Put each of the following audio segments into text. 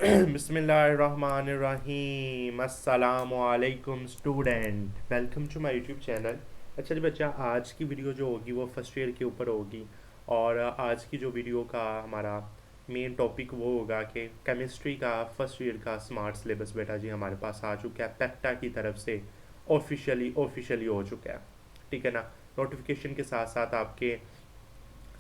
बिस्मिल्लाहिर्रहमानिर्रहीम अस्सलामुअलैकुम student, welcome to my YouTube channel. अच्छा जी बच्चा, आज की वीडियो जो होगी वो फर्स्ट ईयर के ऊपर होगी। और आज की जो वीडियो का हमारा मेन टॉपिक वो होगा कि केमिस्ट्री का फर्स्ट ईयर का स्मार्ट सिलेबस बेटा जी हमारे पास आ चुका है, पेक्टा की तरफ से ऑफिशियली हो चुका है। ठीक है ना। नोटिफिकेशन के साथ साथ आपके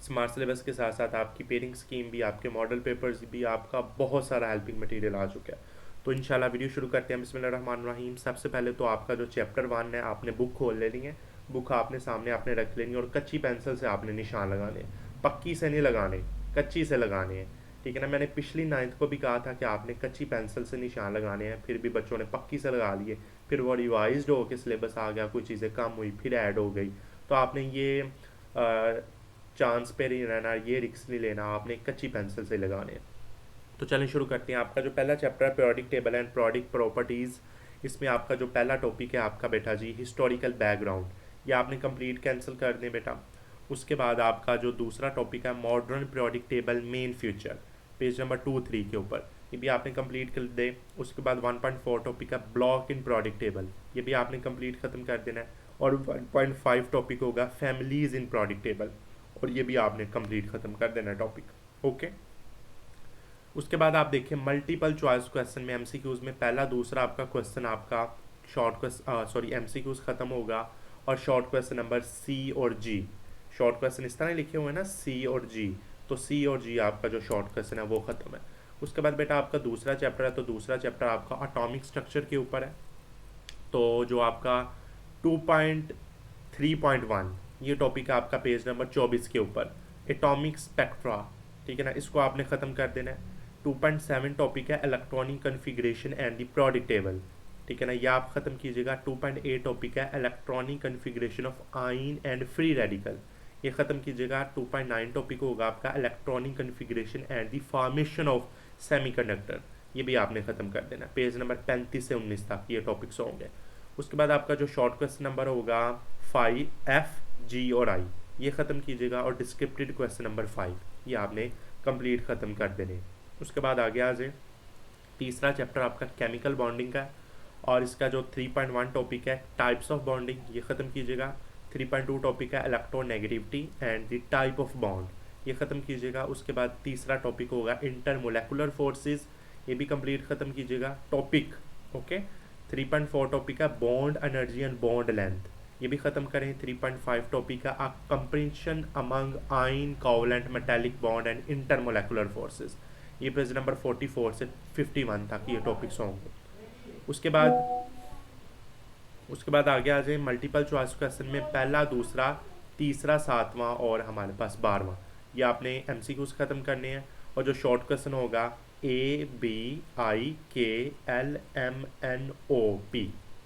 स्मार्ट सिलेबस के साथ साथ आपकी पेयरिंग स्कीम भी, आपके मॉडल पेपर्स भी, आपका बहुत सारा हेल्पिंग मटेरियल आ चुका है। तो इंशाल्लाह वीडियो शुरू करते हैं। बिस्मिल्लाहिर्रहमानिर्रहीम। सबसे पहले तो आपका जो चैप्टर 1 है, आपने बुक खोल लेनी है। बुक आपने सामने आपने रख लेनी है और कच्ची पेंसिल से आपने निशान लगाने हैं। पक्की से नहीं लगाने, कच्ची से लगाने हैं। ठीक है ना। मैंने पिछली 9th को भी कहा था कि आपने कच्ची पेंसिल से निशान लगाने हैं, फिर भी बच्चों ने पक्की से लगा लिए। फिर वो रिवाइज हो के सिलेबस आ गया, कुछ चीज़ें कम हुई, फिर ऐड हो गई। तो आपने ये चांस पे नहीं रहना, ये रिक्स नहीं लेना, आपने कच्ची पेंसिल से लगाने हैं। तो चलें शुरू करते हैं। आपका जो पहला चैप्टर है periodic table and periodic properties, इसमें आपका जो पहला टॉपिक है आपका बेटा जी हिस्टोरिकल बैकग्राउंड, ये आपने कंप्लीट कैंसिल कर दें बेटा। उसके बाद आपका जो दूसरा टॉपिक है modern periodic table main future, page number 2-3 के ऊपर, ये भी आपने कंप्लीट कर दे। उसके बाद 1.4 टॉपिक है ब्लॉक इन पीरियोडिक टेबल, ये भी आपने कंप्लीट ख़त्म कर देना है। और 1.5 टॉपिक होगा फैमिलीज़ इन पीरियोडिक टेबल, और ये भी आपने कंप्लीट ख़त्म कर देना है टॉपिक। ओके। उसके बाद आप देखिए मल्टीपल चॉइस क्वेश्चन में एमसीक्यूज में पहला दूसरा आपका क्वेश्चन आपका शॉर्ट क्वेश्चन सॉरी एमसीक्यूज खत्म होगा। और शॉर्ट क्वेश्चन नंबर सी और जी, शॉर्ट क्वेश्चन इस तरह लिखे हुए हैं ना, सी और जी, तो सी और जी आपका जो शॉर्ट क्वेश्चन है वो खत्म है। उसके बाद बेटा आपका दूसरा चैप्टर है, तो दूसरा चैप्टर आपका अटोमिक स्ट्रक्चर के ऊपर है। तो जो आपका 2.3.1 ये टॉपिक है आपका पेज नंबर 24 के ऊपर, एटॉमिक स्पेक्ट्रा। ठीक है ना, इसको आपने ख़त्म कर देना है। 2.7 टॉपिक है electronic configuration and the periodic table. ठीक है ना, ये आप ख़त्म कीजिएगा। 2.8 टॉपिक है electronic configuration of ion and free radical, ये ख़त्म कीजिएगा। 2.9 टॉपिक होगा आपका electronic configuration and the formation of semiconductor, ये भी आपने ख़त्म कर देना। पेज नंबर 35 से 19 तक ये टॉपिक्स होंगे। उसके बाद आपका जो शॉर्ट क्वेश्चन नंबर होगा 5 F G और I, ये ख़त्म कीजिएगा। और डिस्क्रिप्टिव क्वेश्चन नंबर 5 ये आपने कंप्लीट ख़त्म कर देने। उसके बाद आगे आ जाए, तीसरा चैप्टर आपका केमिकल बॉन्डिंग का है। और इसका जो 3.1 टॉपिक है टाइप्स ऑफ बॉन्डिंग, ये ख़त्म कीजिएगा। 3.2 टॉपिक है electronegativity and the type of bond, ये ख़त्म कीजिएगा। उसके बाद तीसरा टॉपिक होगा इंटरमोलेकुलर फोर्सेस, ये भी कंप्लीट ख़त्म कीजिएगा टॉपिक। ओके। 3.4 टॉपिक है bond energy and bond length, ये भी ख़त्म करें। 3.5 टॉपिक है a comparison among ion covalent metallic bond and intermolecular forces, ये पेज नंबर 44 से 51 तक ये टॉपिक्स होंगे। उसके बाद आगे आ जाए मल्टीपल चॉइस क्वेश्चन में पहला दूसरा तीसरा सातवां और हमारे पास 12वां, ये आपने एमसीक्यूज ख़त्म करने हैं। और जो शॉर्ट क्वेश्चन होगा ABIKLMNOP,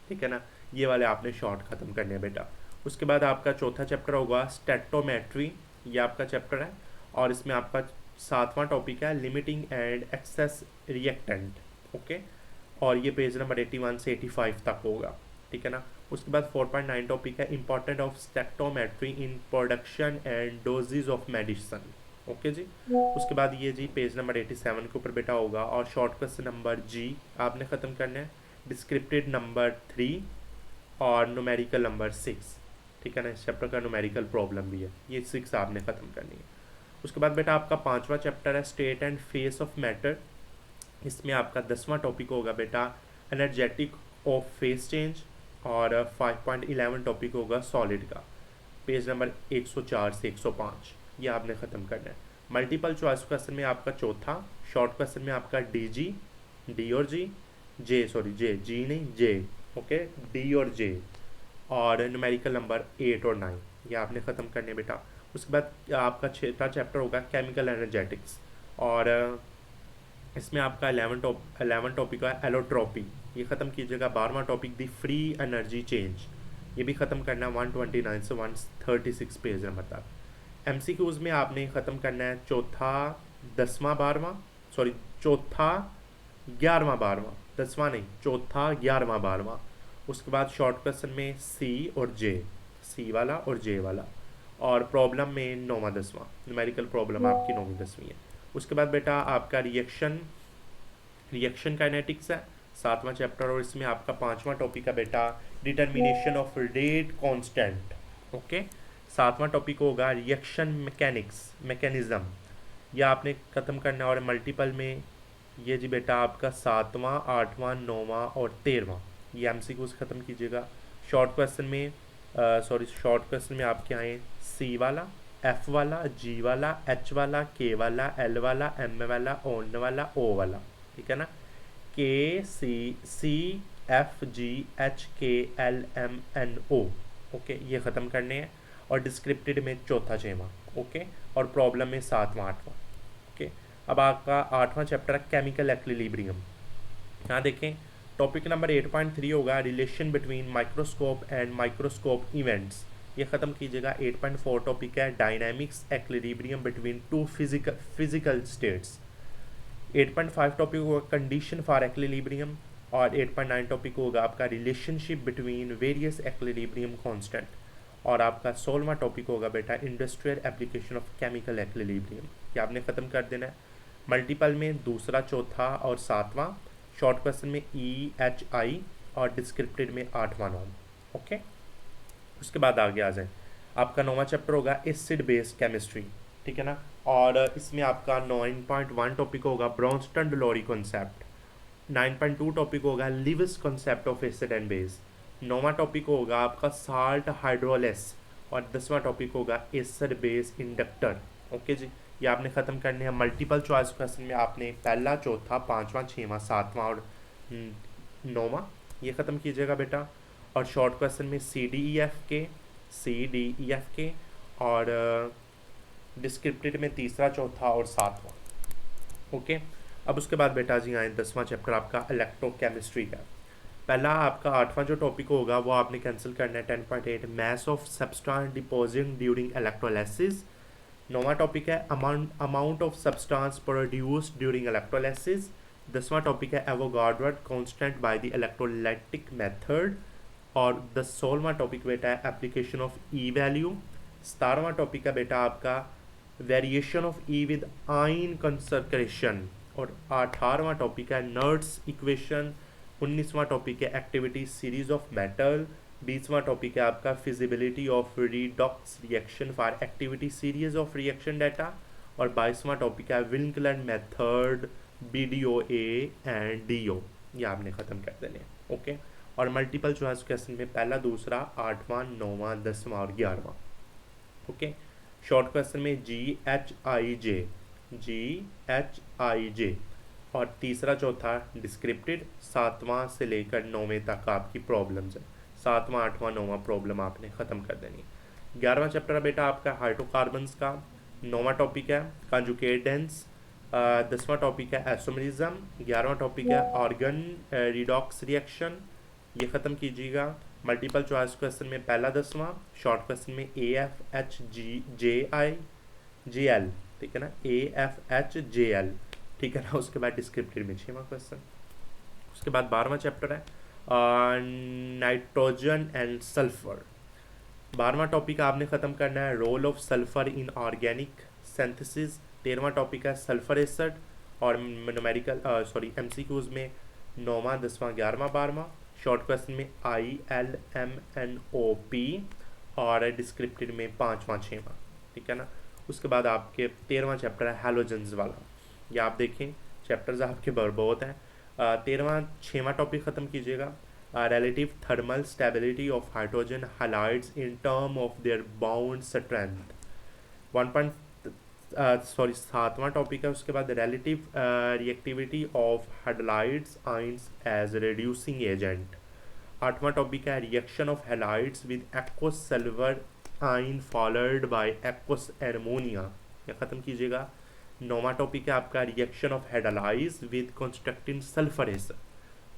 ठीक है ना, ये वाले आपने शॉर्ट ख़त्म करने हैं बेटा। उसके बाद आपका चौथा चैप्टर होगा स्टेटोमेट्री, ये आपका चैप्टर है। और इसमें आपका सातवां टॉपिक है limiting and excess reactant. Okay. और ये पेज नंबर 81 से 85 तक होगा। ठीक है ना। उसके बाद 4.9 टॉपिक है important of spectrometry in production and dosages of medicine. Okay जी। उसके बाद ये जी पेज नंबर 87 के ऊपर बेटा होगा। और शॉर्ट क्वेश्चन नंबर जी आपने ख़त्म करना है, डिस्क्रिप्टिव नंबर 3 और न्यूमेरिकल नंबर 6। ठीक है ना, इस चैप्टर का न्यूमेरिकल प्रॉब्लम भी है, ये 6 आपने ख़त्म करनी है। उसके बाद बेटा आपका पांचवा चैप्टर है state and face of matter, इसमें आपका 10वां टॉपिक होगा बेटा एनर्जेटिक ऑफ फेस चेंज। और 5.11 टॉपिक होगा सॉलिड का, पेज नंबर 104 से 105, ये आपने ख़त्म करना है। मल्टीपल चॉइस क्वेश्चन में आपका चौथा, शॉर्ट क्वेश्चन में आपका डी और जी, जी नहीं जे, ओके, डी और जे। और न्यूमेरिकल नंबर 8 और 9, ये आपने ख़त्म करने बेटा। उसके बाद आपका छठा चैप्टर होगा केमिकल एनर्जेटिक्स। और इसमें आपका 11 टॉपिक है एलोट्रॉपी, ये ख़त्म कीजिएगा। 12वां टॉपिक दी फ्री एनर्जी चेंज, ये भी ख़त्म करना है 129 से 136 पेज नंबर तक। एमसीक्यूज में आपने ख़त्म करना है चौथा 10वां 12वां, सॉरी चौथा 11वां 12वां, 10वां नहीं, चौथा 11वां 12वां। उसके बाद शॉर्ट क्वेश्चन में सी और जे, सी वाला और जे वाला। और प्रॉब्लम में 9वां 10वां, न्यूमेरिकल प्रॉब्लम आपकी 9वीं 10वीं है। उसके बाद बेटा आपका रिएक्शन रिएक्शन काइनेटिक्स है 7वां चैप्टर, और इसमें आपका 5वां टॉपिक है बेटा determination of rate constant. Okay, 7वां टॉपिक होगा रिएक्शन मैकेनिज्म, यह आपने ख़त्म करना है। और मल्टीपल में ये जी बेटा आपका 7वां 8वां 9वां और 13वां ये एमसीक्यूज ख़त्म कीजिएगा। शॉर्ट क्वेश्चन में आपके आए सी वाला, एफ वाला, जी वाला, एच वाला, के वाला, एल वाला, एम वाला, ओन वाला, ओ वाला, ठीक है ना। K C F G H K L M N O, okay, ये ख़त्म करने हैं। और डिस्क्रिप्टेड में चौथा 6वां, ओके, और प्रॉब्लम में 7वां 8वां, ओके। अब आपका 8वां चैप्टर है केमिकल एक्विलिब्रियम। यहाँ देखें टॉपिक नंबर 8.3 होगा relation between microscope and microscope events, ये ख़त्म कीजिएगा। 8.4 टॉपिक है dynamics equilibrium between two physical states. 8.5 topic होगा कंडीशन फॉर एक्विलिब्रियम, और 8.9 टॉपिक होगा आपका relationship between various equilibrium constant, और आपका 16वां टॉपिक होगा बेटा industrial application of chemical equilibrium, ये आपने ख़त्म कर देना है। मल्टीपल में दूसरा चौथा और 7वां, शॉर्ट क्वेश्चन में ई एच आई, और डिस्क्रिप्टेड में 8वां 9, ओके। उसके बाद आगे आ जाए आपका 9वां चैप्टर होगा एसिड बेस्ड केमिस्ट्री, ठीक है ना। और इसमें आपका 9.1 टॉपिक होगा ब्रॉन्स्टन डलोरी कॉन्सेप्ट, 9.2 टॉपिक होगा Lewis concept of acid and base, 9वां टॉपिक होगा आपका साल्ट हाइड्रोलिस, और 10वां टॉपिक होगा एसिड बेस इंडक्टर, ओके जी। ये आपने ख़त्म करने हैं। मल्टीपल चॉइस क्वेश्चन में आपने पहला चौथा 5वां 6वां 7वां और 9वां ये ख़त्म कीजिएगा बेटा। और शॉर्ट क्वेश्चन में सी डी ई एफ के, और डिस्क्रिप्टिव में तीसरा चौथा और 7वां, ओके। अब उसके बाद बेटा जी आए 10वां चैप्टर आपका इलेक्ट्रोकेमिस्ट्री का। पहला आपका 8वां जो टॉपिक होगा वो आपने कैंसिल करना है 10.8 mass of substance deposit during electrolysis. 9वां टॉपिक है amount of substance produced during electrolysis. 10वां टॉपिक है Avogadro constant by the electrolytic method, और 16वां टॉपिक बेटा है एप्लीकेशन ऑफ ई वैल्यू। 17वां टॉपिक है बेटा आपका variation of E with ion concentration, और 18वां टॉपिक है नर्ड्स इक्वेशन। 19वां टॉपिक है एक्टिविटी सीरीज ऑफ मेटल। 20वां टॉपिक है आपका feasibility of redox reaction for activity series of reaction data, और 22वां टॉपिक है Winkler method BDOA and DO, ये आपने ख़त्म कर देने, ओके। और मल्टीपल चॉइस क्वेश्चन में पहला दूसरा 8वां 9वां 10वां और 11वां, ओके। शॉर्ट क्वेश्चन में GHIJ, और तीसरा चौथा डिस्क्रिप्टेड। 7वां से लेकर 9वें तक आपकी प्रॉब्लम्स है, 7वां 8वां 9वां प्रॉब्लम आपने ख़त्म कर देनी। 11वां चैप्टर है बेटा आपका हाइड्रोकार्बन्स का। 9वां टॉपिक है कंजुगेटेंस। 10वां टॉपिक है आइसोमरिज्म। 11वां टॉपिक है ऑर्गन रिडॉक्स रिएक्शन, ये ख़त्म कीजिएगा। मल्टीपल चॉइस क्वेश्चन में पहला 10वां, शॉर्ट क्वेश्चन में AFHJL, ठीक है ना, AFHJL, ठीक है ना। उसके बाद डिस्क्रिप्टिव में 6वां क्वेश्चन। उसके बाद 12वां चैप्टर है नाइट्रोजन एंड सल्फर। 12वां टॉपिक आपने ख़त्म करना है role of sulphur in organic synthesis. 13वां टॉपिक है सल्फर एसिड, और न्यूमेरिकल MCQs में 9वां 10वां 11वां 12वां। शॉर्ट क्वेश्चन में ILMNOP, और डिस्क्रिप्टिव में 5वां 6वां, ठीक है ना। उसके बाद आपके 13वां चैप्टर है हैलोजेंस वाला, ये आप देखें चैप्टर्स आपके बहुत हैं। 13वां 6वां टॉपिक ख़त्म कीजिएगा relative thermal stability of hydrogen halides in term of their bond strength। 7वां टॉपिक है। उसके बाद relative reactivity of halides ions as reducing agent। 8वां टॉपिक है reaction of halides with aqueous silver ion followed by aqueous ammonia, ये ख़त्म कीजिएगा। 9वां topic है आपका reaction of hydrolyse with constructing sulphurous.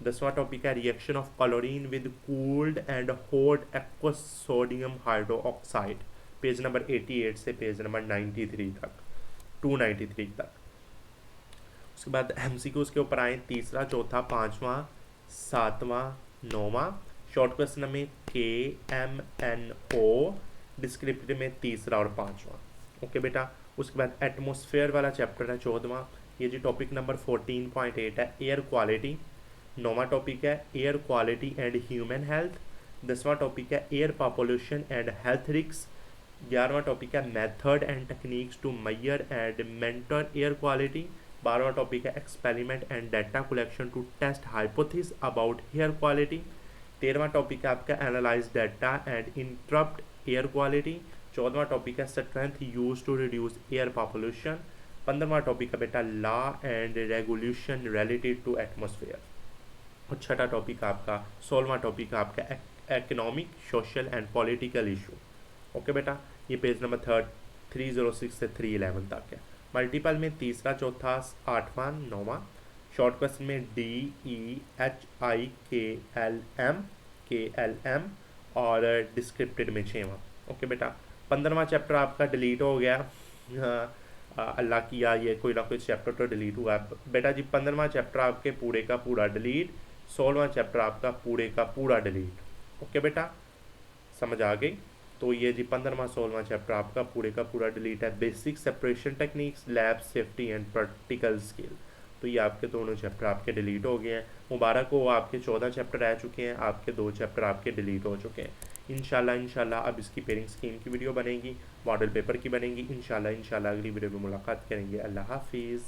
10वां टॉपिक है reaction of chlorine with cooled and hot aqueous sodium hydroxide, page number 88 से page number 93 तक, 293 तक। उसके बाद MCQs के ऊपर आए तीसरा चौथा 5वां 7वां 9वां। शॉर्ट क्वेश्चन में KMNO, डिस्क्रिप्टिव में तीसरा और 5वां, ओके बेटा। उसके बाद एटमॉस्फेयर वाला चैप्टर है 14वां, ये जी टॉपिक नंबर 14.8 है एयर क्वालिटी। 9वां टॉपिक है air quality and human health. 10वां टॉपिक है air population and health risk. 11वां टॉपिक है method and techniques to measure and monitor air quality. 12वां टॉपिक है experiment and data collection to test hypothesis about air quality. 13वां topic है आपका analyse data and interpret air quality. 14वां topic है strength use to reduce air population. 15वां topic है बेटा law and regulation related to atmosphere. और छठा टॉपिक आपका 16वां टॉपिक आपका economic social and political issue. Okay बेटा, ये पेज नंबर 306 से 311 तक है। मल्टीपल में तीसरा, चौथा, 8वां, 9वां। शॉर्ट क्वेश्चन में DEHIKLM और डिस्क्रिप्टेड में 6वां। ओके बेटा, 15वां चैप्टर आपका डिलीट हो गया। अल्लाह किया ये कोई ना कोई चैप्टर तो डिलीट हुआ बेटा जी। 15वां चैप्टर आपके पूरे का पूरा डिलीट। 16वां चैप्टर आपका पूरे का पूरा डिलीट। ओके बेटा, समझ आ गई। तो ये जी 15वां 16वां चैप्टर आपका पूरे का पूरा डिलीट है। Basic separation techniques, lab safety and practical skill. तो ये आपके दोनों चैप्टर आपके डिलीट हो गए हैं। मुबारक हो, आपके 14 चैप्टर रह चुके हैं, आपके 2 चैप्टर आपके डिलीट हो चुके हैं। इंशाल्लाह अब इसकी पेयरिंग स्कीम की वीडियो बनेगी, मॉडल पेपर की बनेगी। इंशाल्लाह अगली वीडियो में मुलाकात करेंगे। अल्लाह हाफिज़।